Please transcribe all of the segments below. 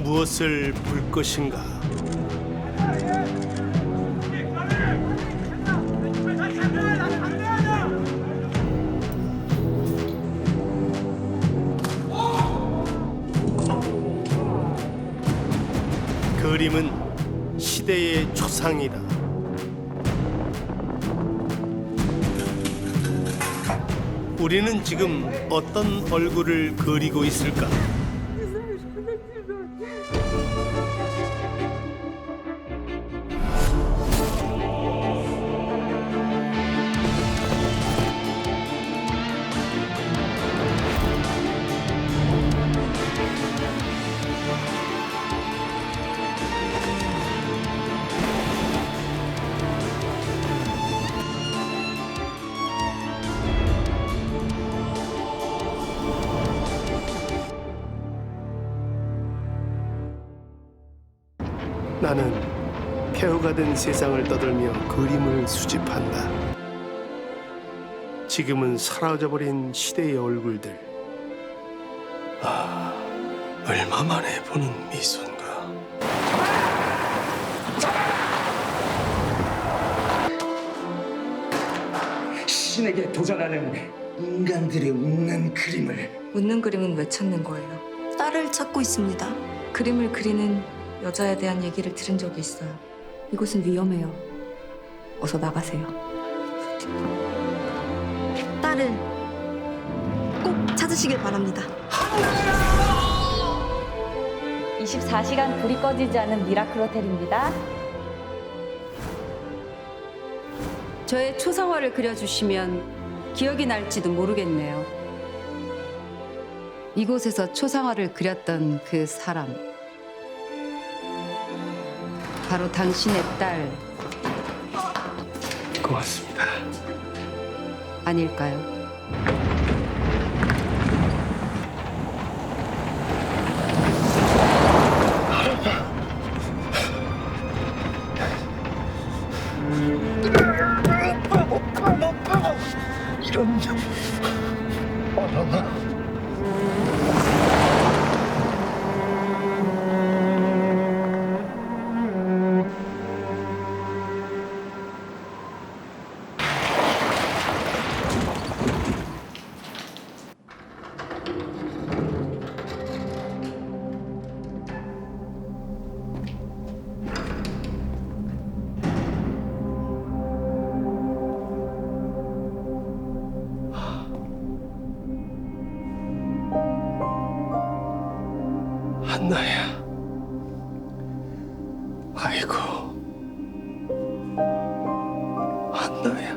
무엇을 볼 것인가? 그림은 시대의 초상이다. 우리는 지금 어떤 얼굴을 그리고 있을까? 나는 폐허가 된 세상을 떠돌며 그림을 수집한다. 지금은 사라져버린 시대의 얼굴들. 얼마 만에 보는 미소인가. 신에게 도전하는 인간들의 웃는 그림을. 웃는 그림은 왜 찾는 거예요? 딸을 찾고 있습니다. 그림을 그리는 여자에 대한 얘기를 들은 적이 있어요. 이곳은 위험해요. 어서 나가세요. 딸을 꼭 찾으시길 바랍니다. 24시간 불이 꺼지지 않은 미라클 호텔입니다. 저의 초상화를 그려주시면 기억이 날지도 모르겠네요. 이곳에서 초상화를 그렸던 그 사람. 바로 당신의 딸 고맙습니다. 아닐까요? 이런 어머나. 한나야. 아이고. 한나야.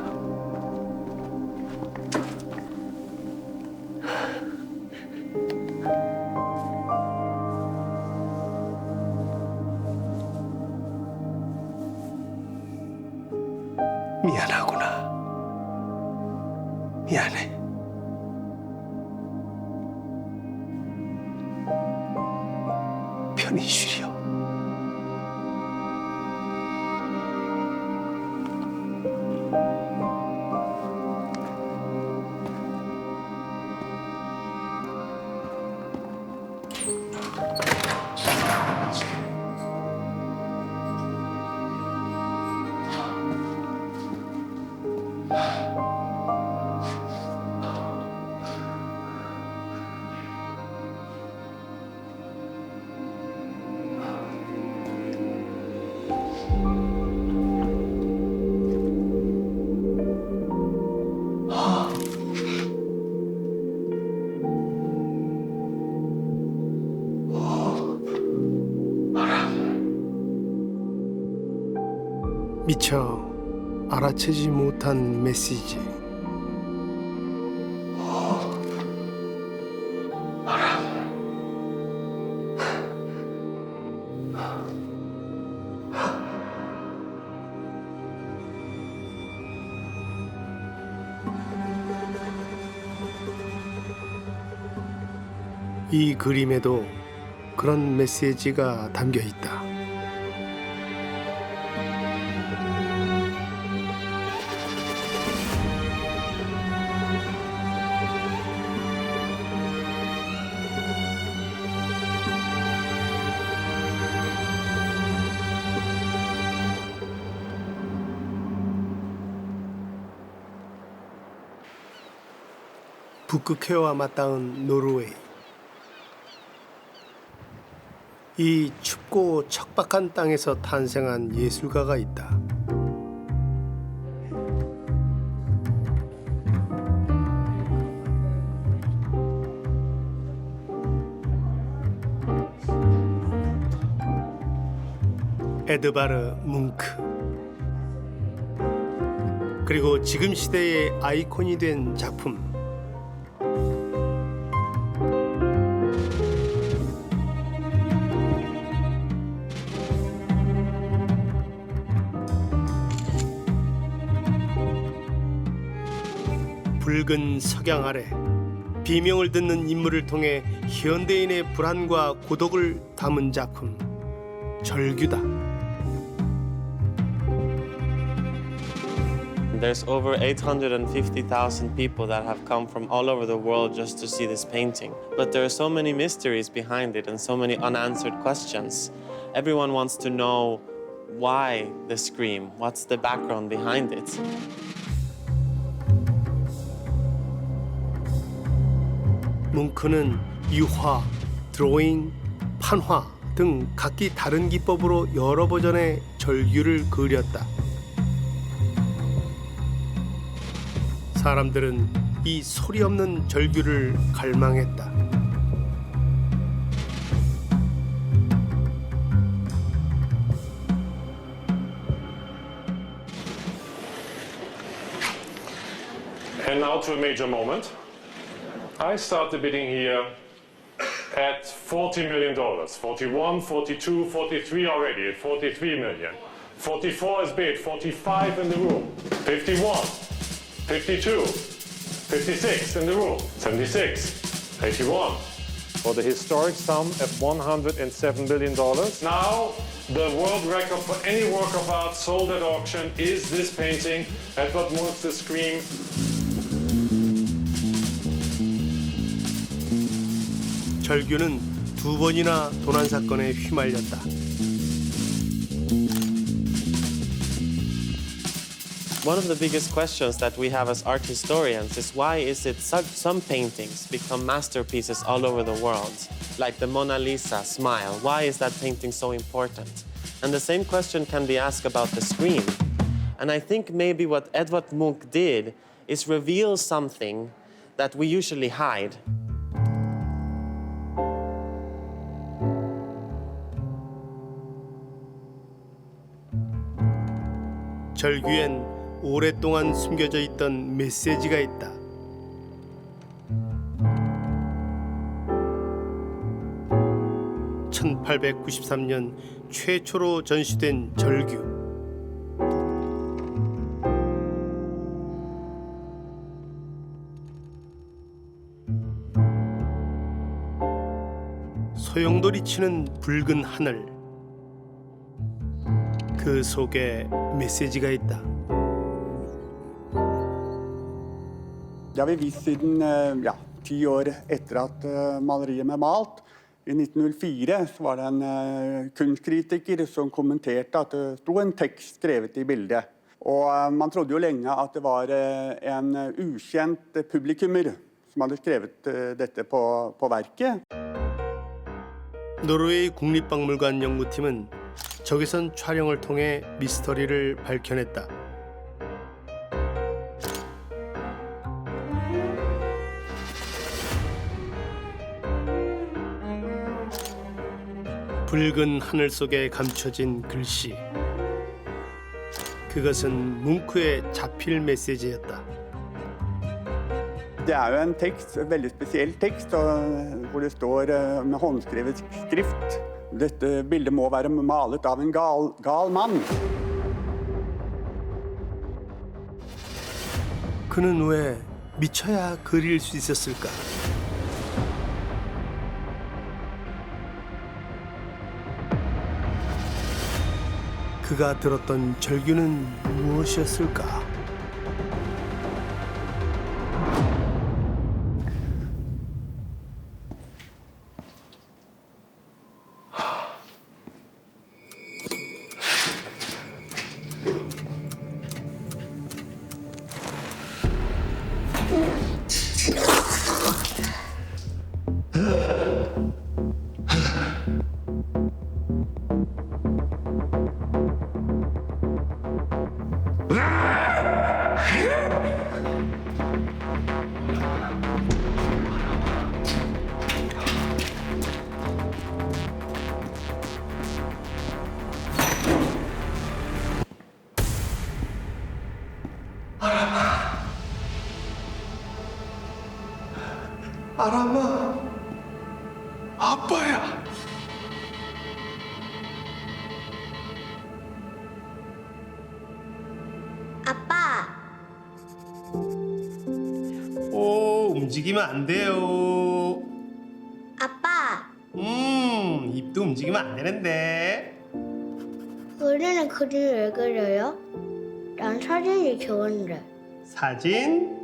미안하구나. 미안해. 편히 쉬렴. 미처 알아채지 못한 메시지. 이 그림에도 그런 메시지가 담겨 있다. 북극해와 맞닿은 노르웨이. 이 춥고 척박한 땅에서 탄생한 예술가가 있다. 에드바르 뭉크. 그리고 지금 시대의 아이콘이 된 작품. 붉은 석양 아래 비명을 듣는 인물을 통해 현대인의 불안과 고독을 담은 작품 절규다. There's over 850,000 people that have come from all over the world just to see this painting. But there are so many mysteries behind it and so many unanswered questions. Everyone wants to know why the scream, what's the background behind it. 뭉크는 유화, 드로잉, 판화 등 각기 다른 기법으로 여러 버전의 절규를 그렸다. 사람들은 이 소리 없는 절규를 갈망했다. And now to a major moment. I start the bidding here at $40 million. 41, 42, 43 already at 43 million. 44 is bid, 45 in the room. 51, 52, 56 in the room. 76, 81. For the historic sum of $107 million. Now, the world record for any work of art sold at auction is this painting, Edvard Munch's The Scream. 절규는 두 번이나 도난 사건에 휘말렸다. One of the biggest questions that we have as art historians is why is it some paintings become masterpieces all over the world, like the Mona Lisa smile. Why is that painting so important? And the same question can be asked about The Scream. And I think maybe what Edvard Munch did is reveal something that we usually hide. 절규엔 오랫동안 숨겨져 있던 메시지가 있다. (1893년) 최초로 전시된 절규. 소용돌이 치는 붉은 하늘. 그 속에 메시지가 있다. Det har vi visst siden 10 år etter at maleriet ble malt. I 1904 så var det en kunstkritiker som kommenterte at det sto en tekst skrevet i bildet. Og man trodde jo lenge at det var en ukjent publikummer som hadde skrevet dette på verket. 노르웨이 국립박물관 연구팀은 적외선 촬영을 통해 미스터리를 밝혀냈다. 붉은 하늘 속에 감춰진 글씨. 그것은 뭉크의 자필 메시지였다. Det er jo en tekst, en veldig spesiell tekst, hvor det står med håndskrevet skrift. Dette bildet må være malet av en gal mann. 그는 왜 미쳐야 그릴 수 있었을까? 그가 들었던 절규는 무엇이었을까? 아람아, 아빠야. 아빠, 오, 움직이면 안 돼요. 아빠, 입도 움직이면 안 되는데. 우리는 그림 왜 그려요? 난 사진이 좋은데. 사진?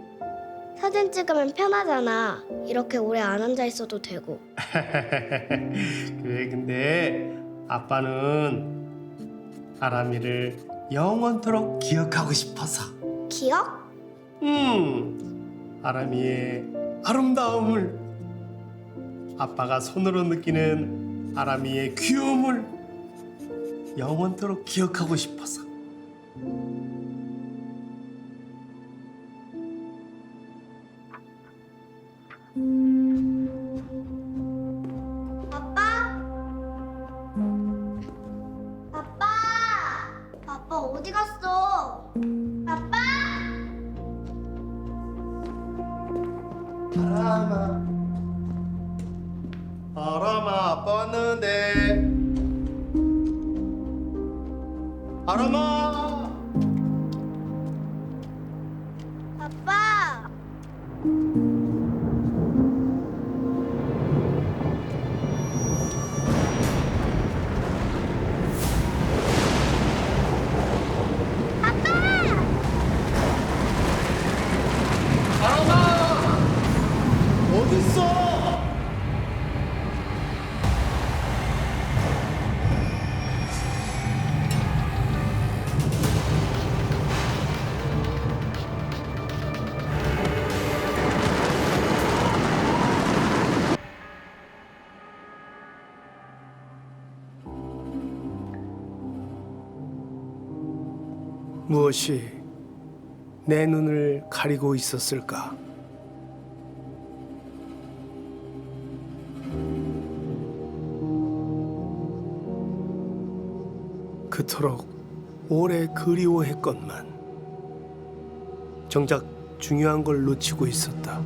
사진 찍으면 편하잖아. 이렇게 오래 안 앉아 있어도 되고. 그래, 근데 아빠는 아람이를 영원토록 기억하고 싶어서. 기억? 아람이의 아름다움을, 아빠가 손으로 느끼는 아람이의 귀여움을 영원토록 기억하고 싶어서. 아빠? 아빠? 아빠 어디 갔어? 아빠? 아람아, 아빠 왔는데. 아람아. 아빠? 아람아, 어딨어? 무엇이 내 눈을 가리고 있었을까? 그토록 오래 그리워했건만 정작 중요한 걸 놓치고 있었다.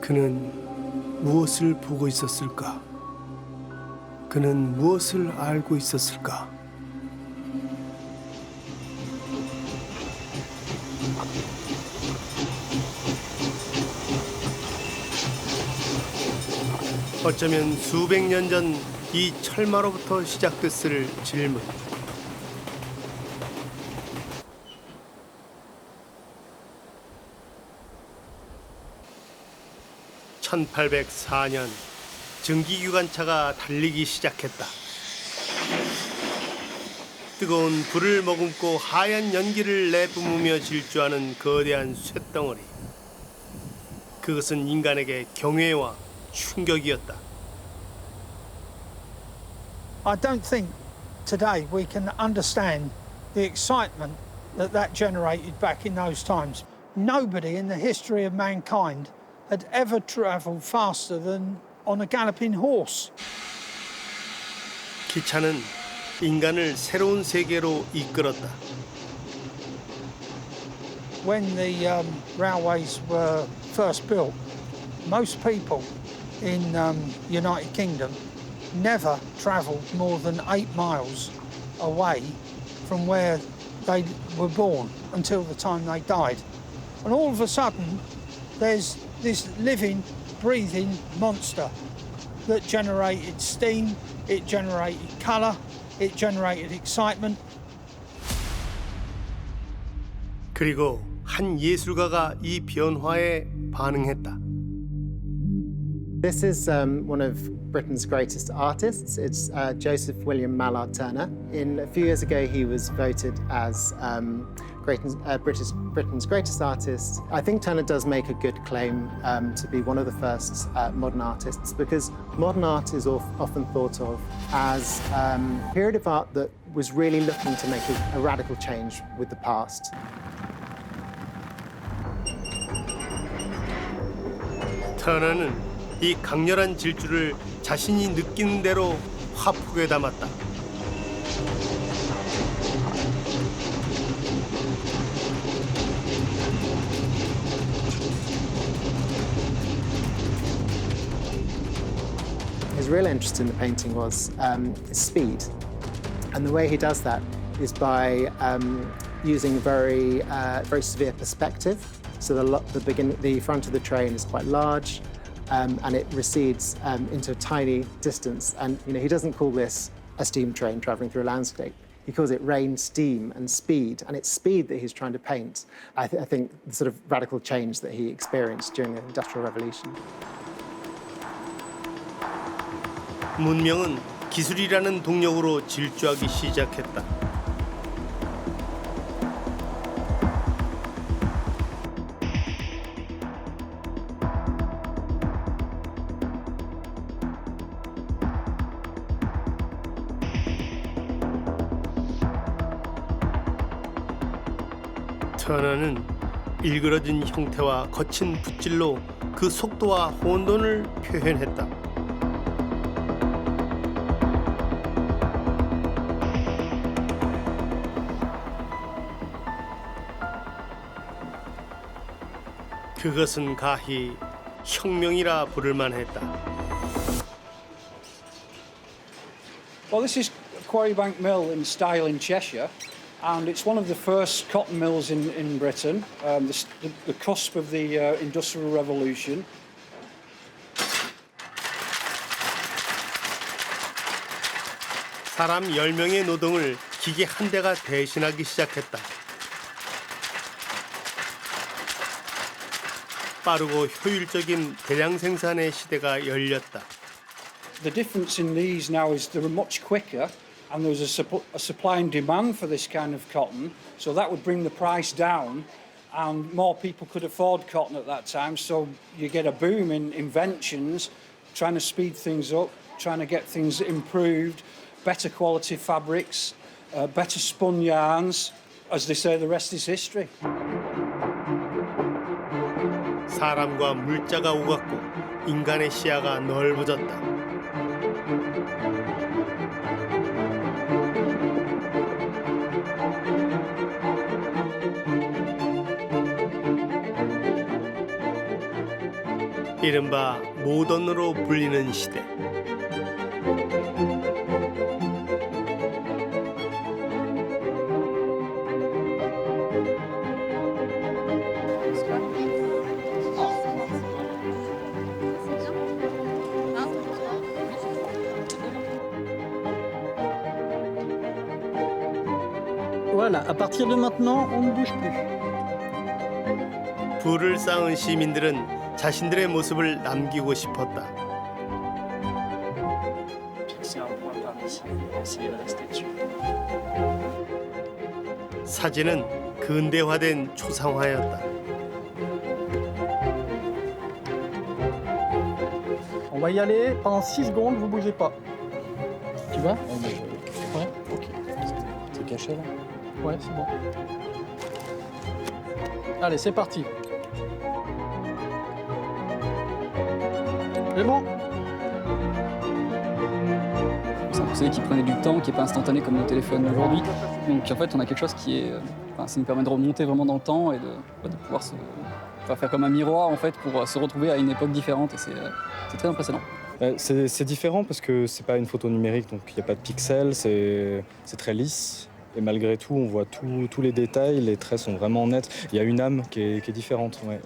그는 무엇을 보고 있었을까? 그는 무엇을 알고 있었을까? 어쩌면 수백 년 전 이 철마로부터 시작됐을 질문. (1804년) 증기기관차가 달리기 시작했다. 뜨거운 불을 머금고 하얀 연기를 내뿜으며 질주하는 거대한 쇳덩어리. 그것은 인간에게 경외와 충격이었다. I don't think today we can understand the excitement that generated back in those times. Nobody in the history of mankind had ever travelled faster than on a galloping horse. 기차는 인간을 새로운 세계로 이끌었다. When the railways were first built, most people in United Kingdom never travelled more than 8 miles away from where they were born until the time they died. And all of a sudden, there's this living, breathing monster that generated steam, it generated colour, it generated excitement. 그리고 한 예술가가 이 변화에 반응했다. This is one of Britain's greatest artists. It's Joseph William Mallard Turner. A few years ago, he was voted as Britain's greatest artist. I think Turner does make a good claim to be one of the first modern artists, because modern art is often thought of as a period of art that was really looking to make a radical change with the past. 터너는 이 강렬한 질주를 자신이 느끼는 대로 화폭에 담았다. His real interest in the painting was speed. And the way he does that is by using very severe perspective. So the front of the train is quite large, and it recedes into a tiny distance. And he doesn't call this a steam train traveling through a landscape. He calls it rain, steam, and speed. And it's speed that he's trying to paint. I think the sort of radical change that he experienced during the Industrial Revolution. 문명은 기술이라는 동력으로 질주하기 시작했다. 터너는 일그러진 형태와 거친 붓질로 그 속도와 혼돈을 표현했다. 그것은 가히 혁명이라 부를 만했다. Well, this is Quarrybank Mill in Style in Cheshire, and it's one of the first cotton mills in Britain, the cusp of the Industrial Revolution. 사람 10명의 노동을 기계 한 대가 대신하기 시작했다. 빠르고 효율적인 대량 생산의 시대가 열렸다. The difference in these now is they're much quicker, and there's a supply and demand for this kind of cotton, so that would bring the price down, and more people could afford cotton at that time, so you get a boom in inventions, trying to speed things up, trying to get things improved, better quality fabrics, better spun yarns. As they say, the rest is history. 사람과 물자가 오갔고 인간의 시야가 넓어졌다. 이른바 모던으로 불리는 시대. Voilà, à partir de maintenant, on ne bouge plus. 불을 쌓은 시민들은 자신들의 모습을 남기고 싶었다. 사진은 근대화된 초상화였다. On va y aller pendant 6 secondes, vous bougez pas. Tu vois? Ouais, ok. C'est caché là? Ouais, c'est bon. Allez, c'est parti. C'est bon. C'est un procédé qui prenait du temps, qui n'est pas instantané comme nos téléphones aujourd'hui. Donc en fait, on a quelque chose qui est... ça nous permet de remonter vraiment dans le temps et de pouvoir faire comme un miroir en fait pour se retrouver à une époque différente. Et c'est très impressionnant. C'est différent parce que c'est pas une photo numérique, donc il n'y a pas de pixels, c'est très lisse. Et malgré tout, on voit tous les détails, les traits sont vraiment nets. Il y a une âme qui est différente. Ouais.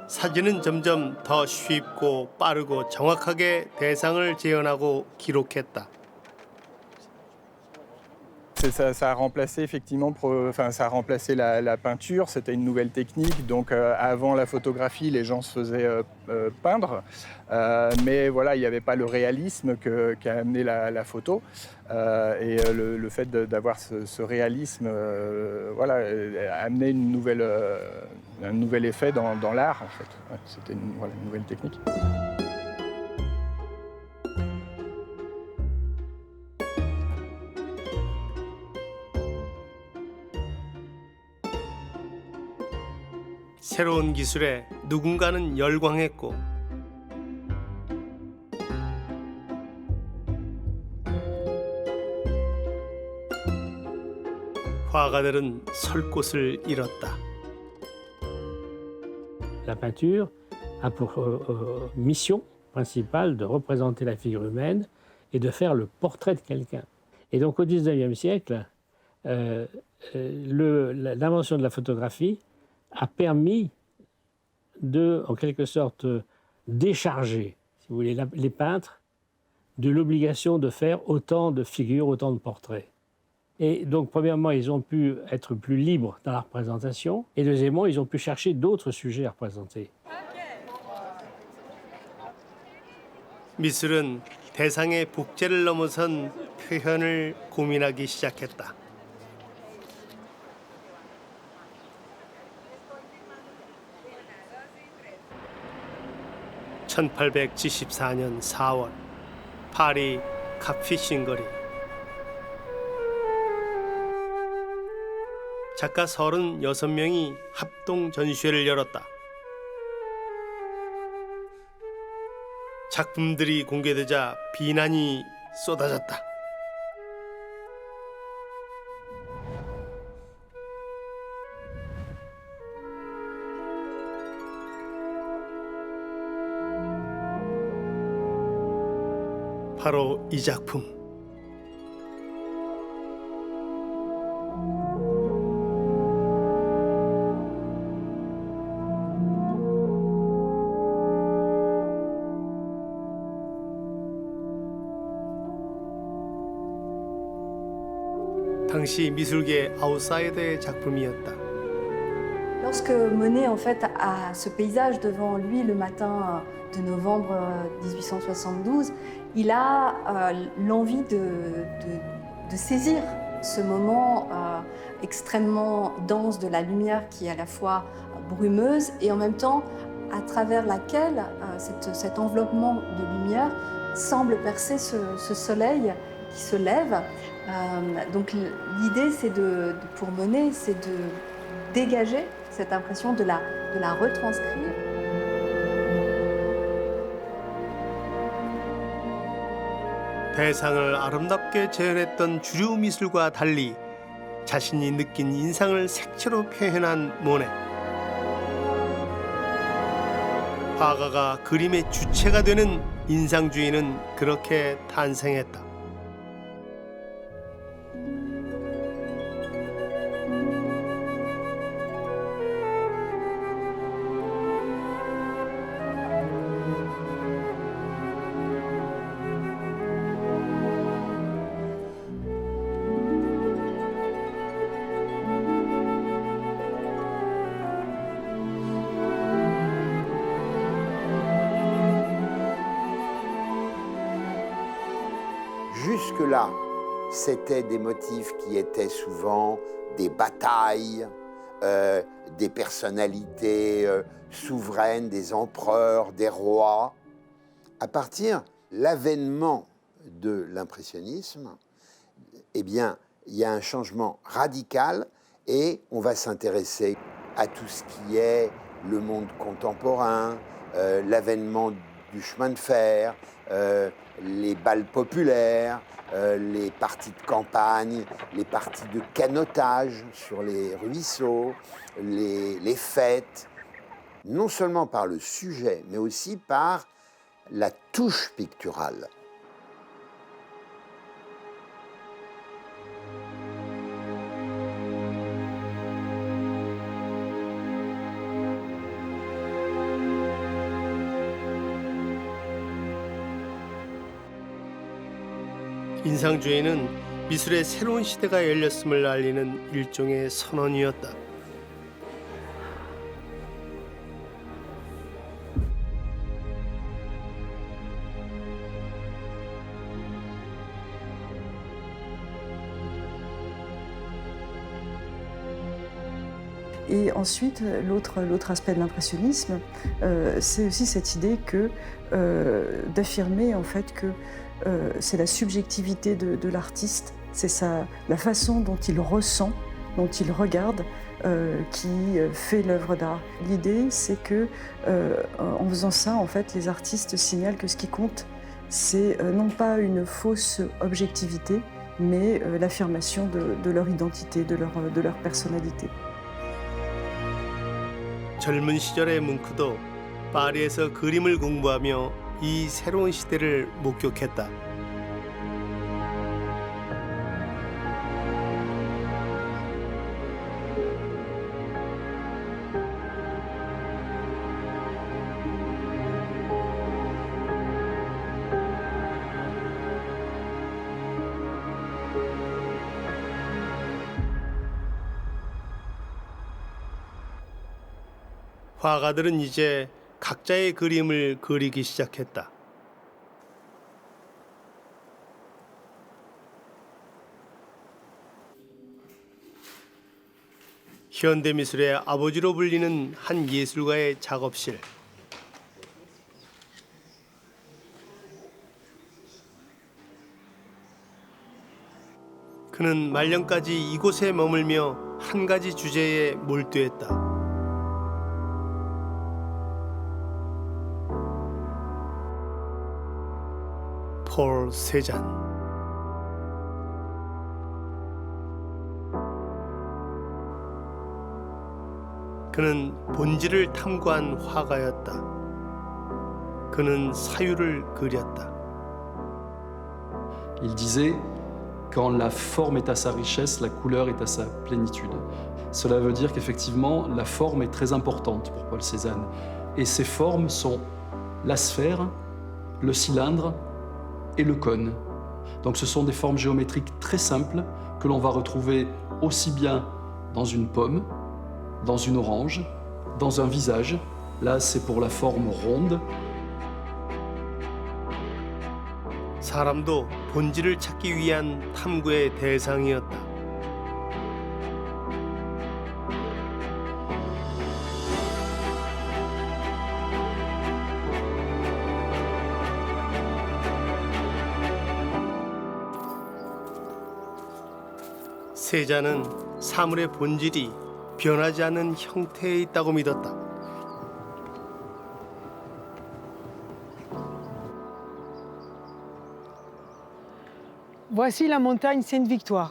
사진은 점점 더 쉽고 빠르고 정확하게 대상을 재현하고 기록했다. Ça a remplacé effectivement, ça a remplacé la peinture. C'était une nouvelle technique. Donc avant la photographie, les gens se faisaient peindre, mais voilà, il n'y avait pas le réalisme qu'a amené la photo. Et le fait d'avoir ce réalisme, voilà, a amené un nouvel effet dans l'art en fait. Ouais, c'était une nouvelle technique. 새로운 기술에 누군가는 열광했고 화가들은 설 곳을 잃었다. La peinture a pour mission principale de représenter la figure humaine et de faire le portrait de quelqu'un. Et donc au XIXe siècle, l'invention de la photographie a permis de, en quelque sorte, décharger, si vous voulez, les peintres de l'obligation de faire autant de figures, autant de portraits. Et donc, premièrement, ils ont pu être plus libres dans la représentation, et deuxièmement, ils ont pu chercher d'autres sujets à représenter. 미술은 대상의 복제를 넘어선 표현을 고민하기 시작했다. (1874년 4월) 파리 카피신 거리. 작가 36명이 합동 전시회를 열었다. 작품들이 공개되자 비난이 쏟아졌다. 바로 이 작품. 당시 미술계 아웃사이더의 작품이었다. Lorsque Monet en fait a ce paysage devant lui le matin de novembre 1872, il a l'envie de saisir ce moment extrêmement dense de la lumière qui est à la fois brumeuse et en même temps à travers laquelle cet enveloppement de lumière semble percer ce soleil qui se lève. Donc l'idée, pour Monet, c'est de dégager cette impression, de la retranscrire. 대상을 아름답게 재현했던 주류 미술과 달리 자신이 느낀 인상을 색채로 표현한 모네. 화가가 그림의 주체가 되는 인상주의는 그렇게 탄생했다. Jusque-là, c'était des motifs qui étaient souvent des batailles, des personnalités souveraines, des empereurs, des rois. À partir de l'avènement de l'impressionnisme, eh bien, il y a un changement radical et on va s'intéresser à tout ce qui est le monde contemporain, l'avènement du chemin de fer, les bals populaires, les parties de campagne, les parties de canotage sur les ruisseaux, les fêtes, non seulement par le sujet, mais aussi par la touche picturale. 인상주의는 미술의 새로운 시대가 열렸음을 알리는 일종의 선언이었다. Et ensuite, l'autre aspect de l'impressionnisme, c'est aussi cette idée d'affirmer en fait que c'est la subjectivité de l'artiste, c'est la façon dont il ressent, dont il regarde, qui fait l'œuvre d'art. L'idée, c'est que en faisant ça, en fait, les artistes signalent que ce qui compte, c'est non pas une fausse objectivité, mais l'affirmation de leur identité, de leur personnalité. 젊은 시절의 뭉크도 파리에서 그림을 공부하며 이 새로운 시대를 목격했다. 화가들은 이제 각자의 그림을 그리기 시작했다. 현대미술의 아버지로 불리는 한 예술가의 작업실. 그는 말년까지 이곳에 머물며 한 가지 주제에 몰두했다. 폴 세잔. 그는 본질을 탐구한 화가였다. 그는 사유를 그렸다. Il disait, quand la forme est à sa richesse, la couleur est à sa plénitude. Cela veut dire qu'effectivement, la forme est très importante pour Paul Cézanne. Et ces formes sont la sphère, le cylindre et le cône. Donc ce sont des formes géométriques très simples que l'on va retrouver aussi bien dans une pomme, dans une orange, dans un visage. Là, c'est pour la forme ronde. 사람도 본질을 찾기 위한 탐구의 대상이었다. 세자는 사물의 본질이 변하지 않는 형태에 있다고 믿었다. Voici la montagne Sainte-Victoire.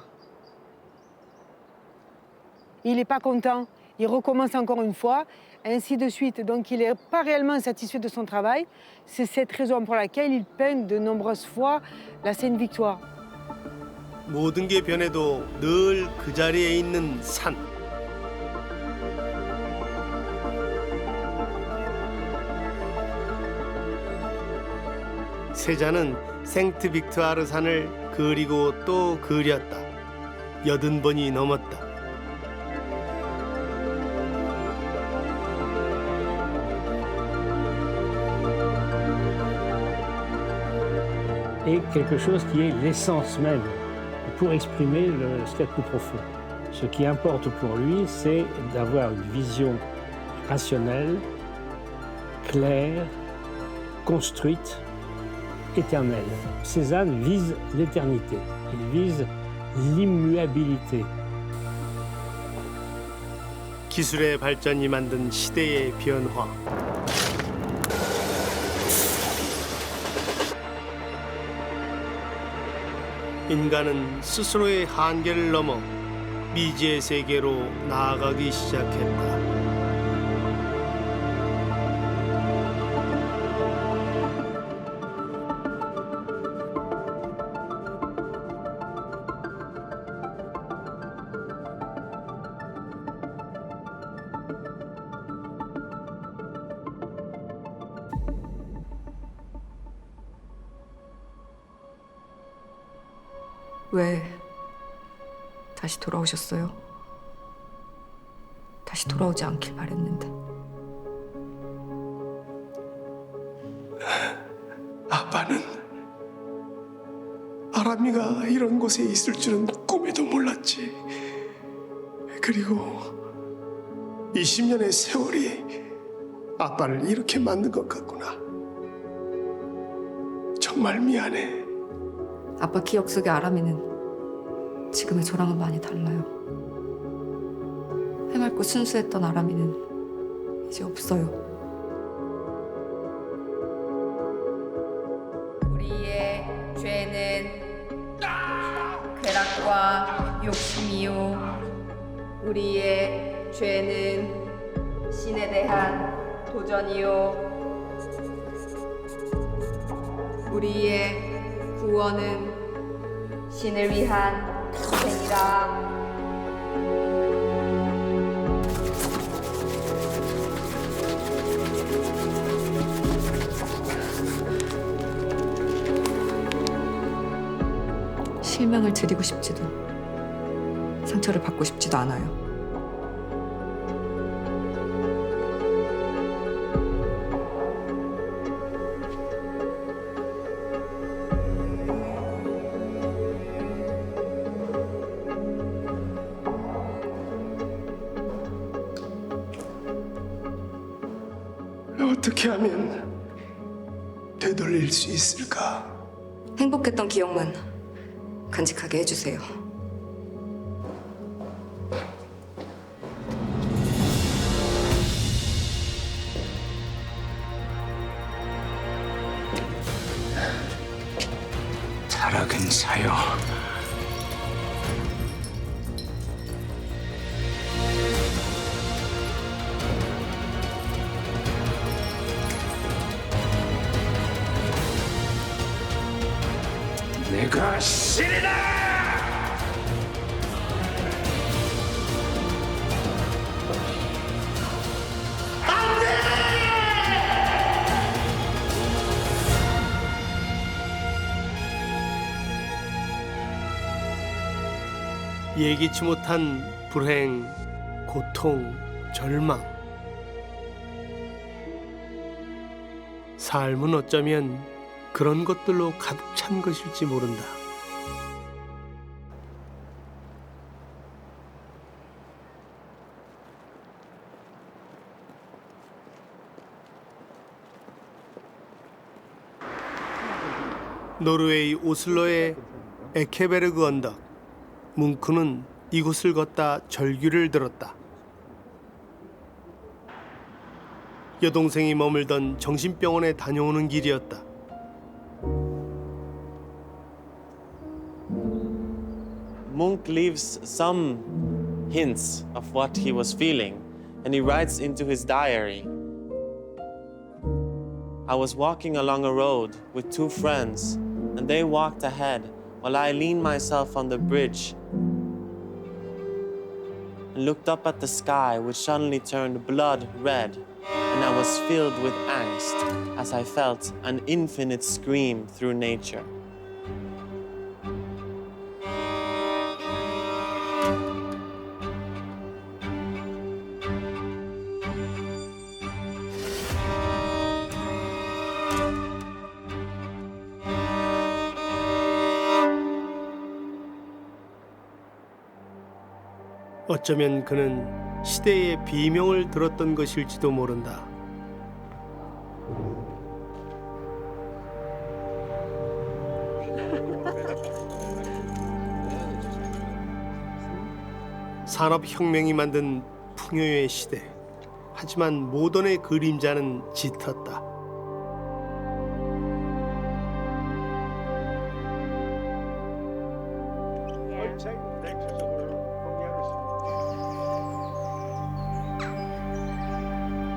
Il n'est pas content, il recommence encore une fois, ainsi de suite. Donc il n'est pas réellement satisfait de son travail. C'est cette raison pour laquelle il peint de nombreuses fois la Sainte-Victoire. 모든 게 변해도 늘 그 자리에 있는 산. 세자는 생트 빅투아르 산을 그리고 또 그렸다. 80번이 넘었다. Et quelque chose qui est l'essence même pour exprimer ce qu'il y a de plus profond. Ce qui importe pour lui, c'est d'avoir une vision rationnelle, claire, construite, éternelle. Cézanne vise l'éternité, il vise l'immuabilité. 기술의 발전이 만든 시대의 변화. 인간은 스스로의 한계를 넘어 미지의 세계로 나아가기 시작했다. 왜 다시 돌아오셨어요? 다시 돌아오지 않길 바랬는데. 아빠는 아람이가 이런 곳에 있을 줄은 꿈에도 몰랐지. 그리고 20년의 세월이 아빠를 이렇게 만든 것 같구나. 정말 미안해. 아빠 기억 속의 아람이는 지금의 저랑은 많이 달라요. 해맑고 순수했던 아람이는 이제 없어요. 우리의 죄는 욕심이요 우리의 죄는 신에 대한 도전이요 우리의 구원은 신을 위한 희생이라. 실명을 드리고 싶지도 상처를 받고 싶지도 않아요. 어떻게 하면 되돌릴 수 있을까? 행복했던 기억만 간직하게 해주세요. 타락은 사요. 내가 신이다! 예기치 못한 불행, 고통, 절망. 삶은 어쩌면 그런 것들로 가득 찬 것일지 모른다. 노르웨이 오슬로의 에케베르그 언덕. 뭉크는 이곳을 걷다 절규를 들었다. 여동생이 머물던 정신병원에 다녀오는 길이었다. Munch leaves some hints of what he was feeling, and he writes into his diary. I was walking along a road with two friends, and they walked ahead while I leaned myself on the bridge and looked up at the sky, which suddenly turned blood red, and I was filled with angst as I felt an infinite scream through nature. 어쩌면 그는 시대의 비명을 들었던 것일지도 모른다. 산업혁명이 만든 풍요의 시대. 하지만 모던의 그림자는 짙었다.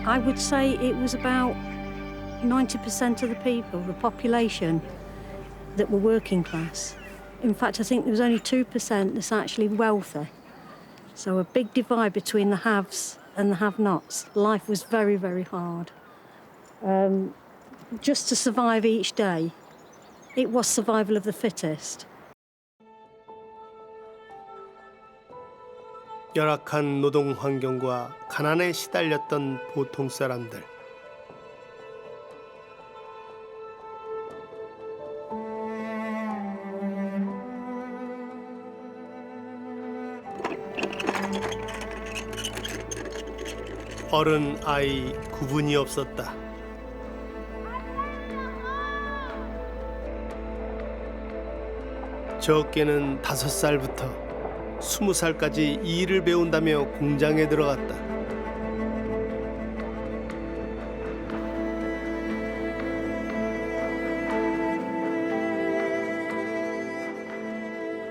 I would say it was about 90% of the people, the population, that were working class. In fact, I think there was only 2% that's actually wealthy. So a big divide between the haves and the have-nots. Life was very, very hard. Just to survive each day, it was survival of the fittest. 열악한 노동 환경과 가난에 시달렸던 보통 사람들. 어른, 아이 구분이 없었다. 적게는 5살부터 20살까지 이 일을 배운다며 공장에 들어갔다.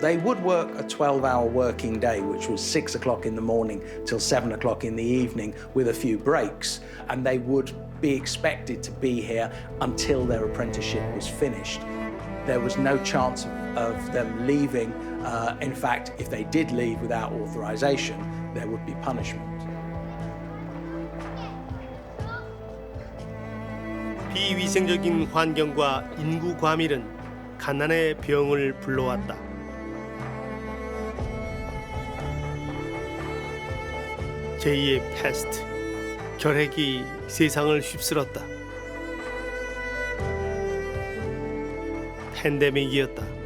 They would work a 12-hour working day, which was 6 o'clock in the morning till 7 o'clock in the evening with a few breaks, and they would be expected to be here until their apprenticeship was finished. There was no chance of them leaving. In fact, if they did leave without authorization, there would be punishment. 비위생적인 환경과 인구 과밀은 가난의 병을 불러왔다. 제2의 패스트, 결핵이 세상을 휩쓸었다. 팬데믹이었다.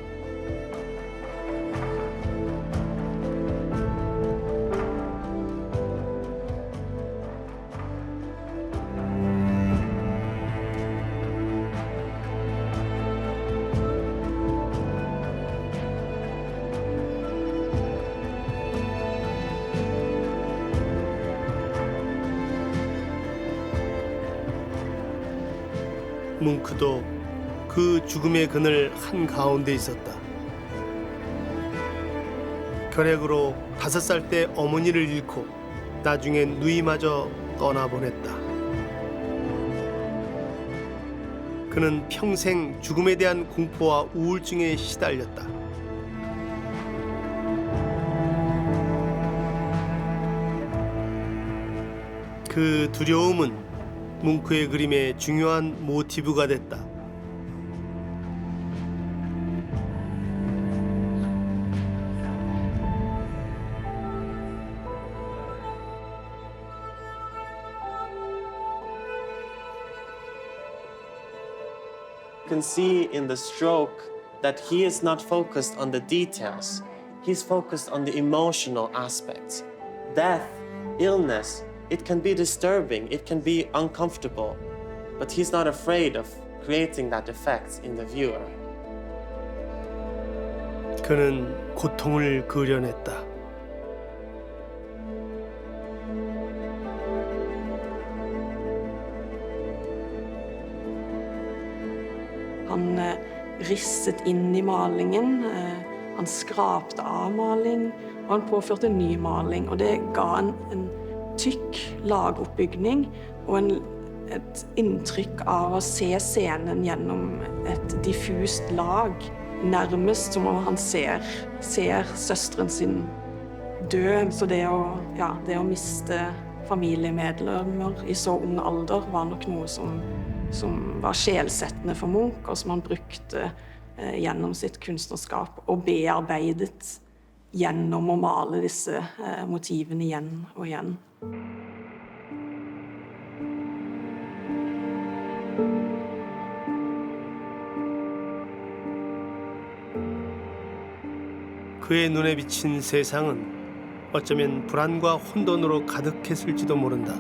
뭉크도 그 죽음의 그늘 한가운데 있었다. 결핵으로 5살 때 어머니를 잃고 나중엔 누이마저 떠나보냈다. 그는 평생 죽음에 대한 공포와 우울증에 시달렸다. 그 두려움은 뭉크의 그림의 중요한 모티브가 됐다. You can see in the stroke that he is not focused on the details. He's focused on the emotional aspects. Death, illness, it can be disturbing, it can be uncomfortable, but he's not afraid of creating that effect in the viewer. 그는 고통을 그려냈다. Han risset inn i malingen, han skrapte av maling, og han påførte ny maling. Og det ga en tykk lagoppbygning og et inntrykk av å se scenen gjennom et diffust lag. Nærmest som om han ser søsteren sin dø. Så det å miste familiemedlemmer i så ung alder var nok noe som var sjelsettende for Munch, og som han brukte gjennom sitt kunstnerskap og bearbeidet gjennom å male disse motivene igjen og igjen. 그의 눈에 비친 세상은 어쩌면 불안과 혼돈으로 가득했을지도 모른다.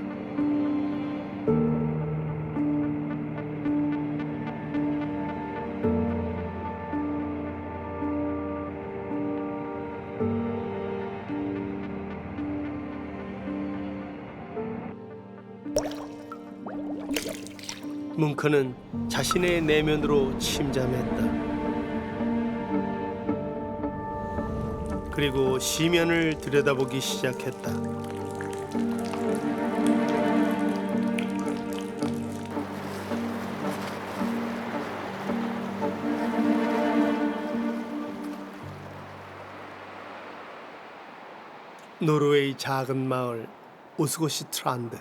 뭉크는 자신의 내면으로 침잠했다. 그리고 시면을 들여다보기 시작했다. 노르웨이 작은 마을 오스고시트란드.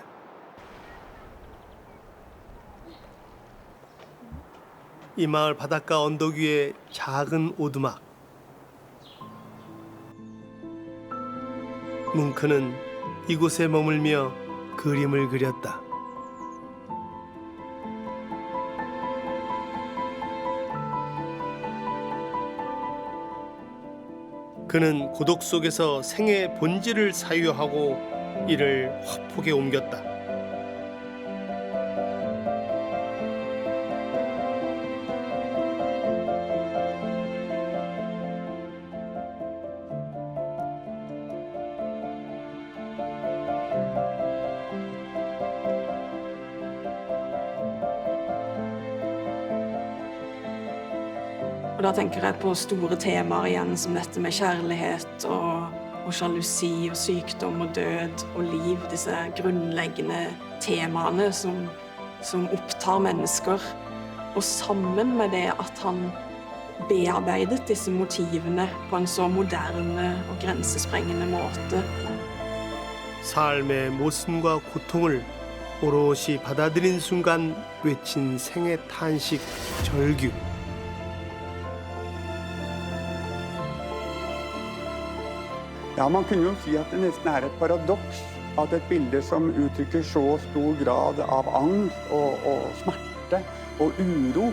이 마을 바닷가 언덕 위에 작은 오두막. 뭉크는 이곳에 머물며 그림을 그렸다. 그는 고독 속에서 생의 본질을 사유하고 이를 화폭에 옮겼다. Og Og da tenker jeg på store temaer igjen, som dette med kjærlighet og sjalusi og sykdom og død og liv. Disse grunnleggende temaene som opptar mennesker. Og sammen med det at han bearbeidet disse motivene på en så moderne og grensesprengende måte. 삶의 모순과 고통을 오롯이 받아들인 순간 외친 생애 탄식 절규. Ja, man kunne jo si at det nesten er et paradoks at et bilde som uttrykker så stor grad av angst og smerte og uro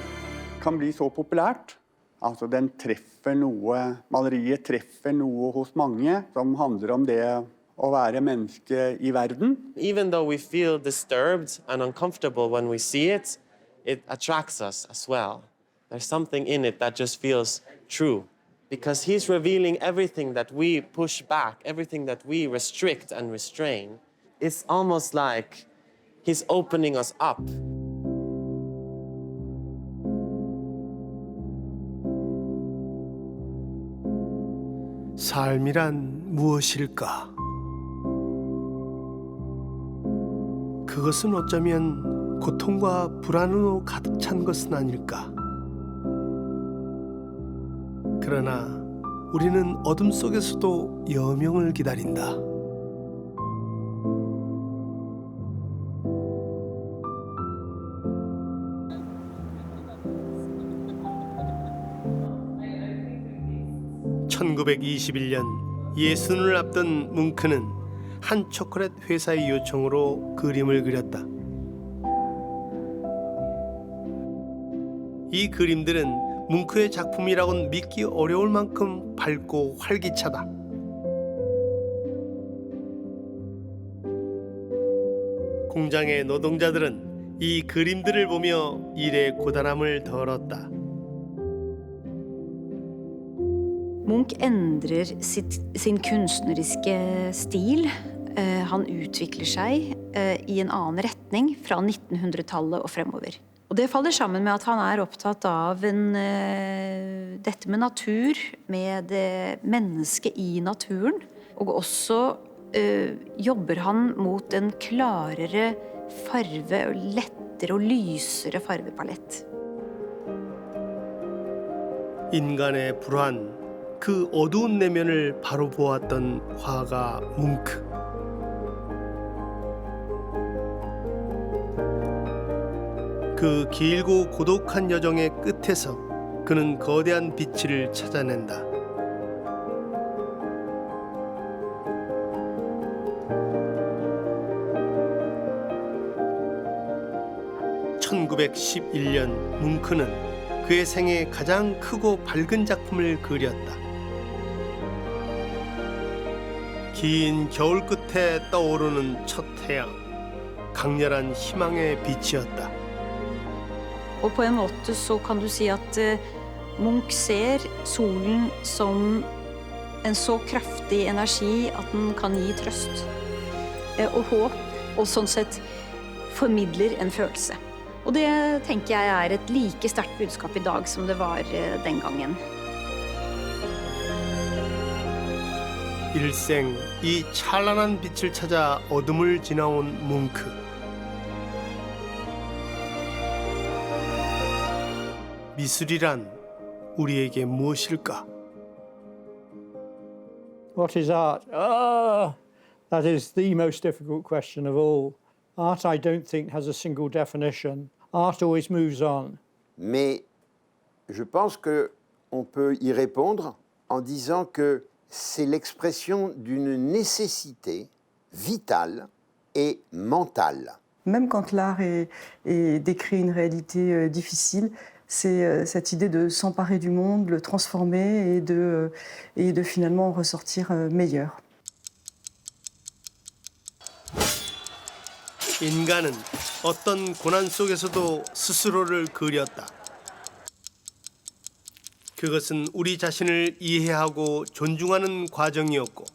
kan bli så populært. Altså maleriet treffer noe hos mange som handler om det å være menneske i verden. Even though we feel disturbed and uncomfortable when we see it, it attracts us as well. There's something in it that just feels true. Because he's revealing everything that we push back, everything that we restrict and restrain. It's almost like he's opening us up. 삶이란 무엇일까? 그것은 어쩌면 고통과 불안으로 가득 찬 것은 아닐까? 그러나 우리는 어둠 속에서도 여명을 기다린다. (1921년) 예순을 앞둔 뭉크는 한 초콜릿 회사의 요청으로 그림을 그렸다. 이 그림들은 뭉크의 작품이라고는 믿기 어려울 만큼 밝고 활기차다. 공장의 노동자들은 이 그림들을 보며 일의 고단함을 덜었다. Munch endrer sin kunstneriske stil. Han utvikler seg i en annen retning fra 1900-tallet og fremover. Og det faller sammen med at han er opptatt av dette med natur, med det mennesket i naturen. Og også jobber han mot en klarere farve, lettere og lysere farvepalett. 인간의 불안, 그 어두운 내면을 바로 보았던 화가 뭉크. 그 길고 고독한 여정의 끝에서 그는 거대한 빛을 찾아낸다. (1911년) 뭉크는 그의 생애 가장 크고 밝은 작품을 그렸다. 긴 겨울 끝에 떠오르는 첫 태양, 강렬한 희망의 빛이었다. Og på en måte så kan du si at Munch ser solen som en så kraftig energi at den kan gi trøst og håp, og sånn sett formidler en følelse. Og det tenker jeg er et like sterkt budskap i dag som det var den gangen. 일생 이 찬란한 빛을 찾아 어둠을 지나온 뭉크. 미술이란 우리에게 무엇일까? What is art? That is the most difficult question of all. Art, I don't think, has a single definition. Art always moves on. Mais je pense qu'on peut y répondre en disant que c'est l'expression d'une nécessité vitale et mentale. Même quand l'art décrit une réalité difficile, c'est cette idée de s'emparer du monde, le transformer et de finalement en ressortir meilleur. 인간은 어떤 고난 속에서도 스스로를 그렸다. 그것은 우리 자신을 이해하고 존중하는 과정이었고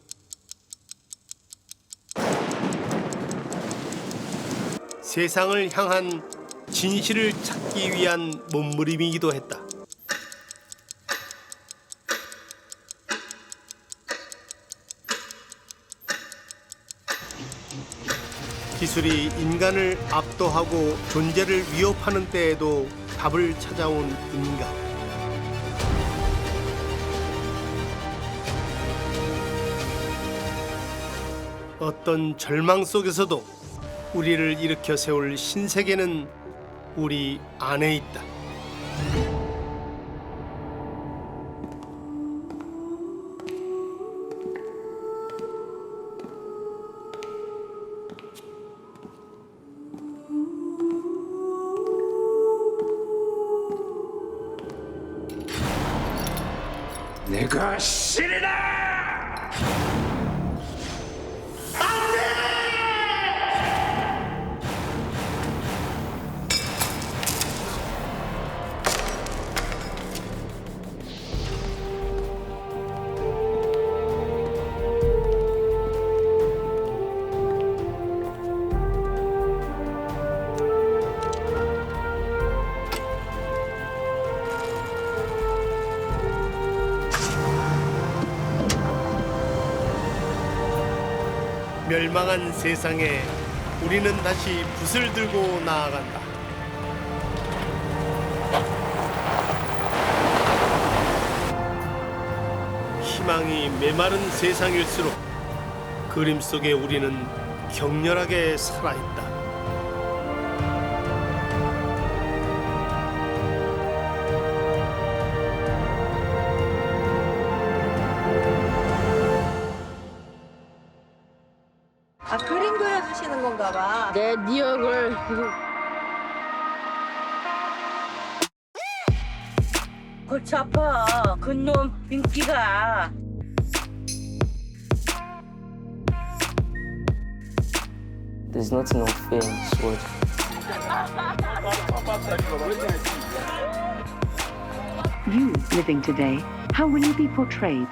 세상을 향한 진실을 찾기 위한 몸부림이기도 했다. 기술이 인간을 압도하고 존재를 위협하는 때에도 답을 찾아온 인간. 어떤 절망 속에서도 우리를 일으켜 세울 신세계는 우리 안에 있다. 내가 신이다! 멸망한 세상에 우리는 다시 붓을 들고 나아간다. 희망이 메마른 세상일수록 그림 속에 우리는 격렬하게 살아있다. 아, 그림 그려주시는 건가 봐. 내 뉴욕을 골치 아파. 그놈 민기가. There's not enough fear in this world. You living today, how will you be portrayed?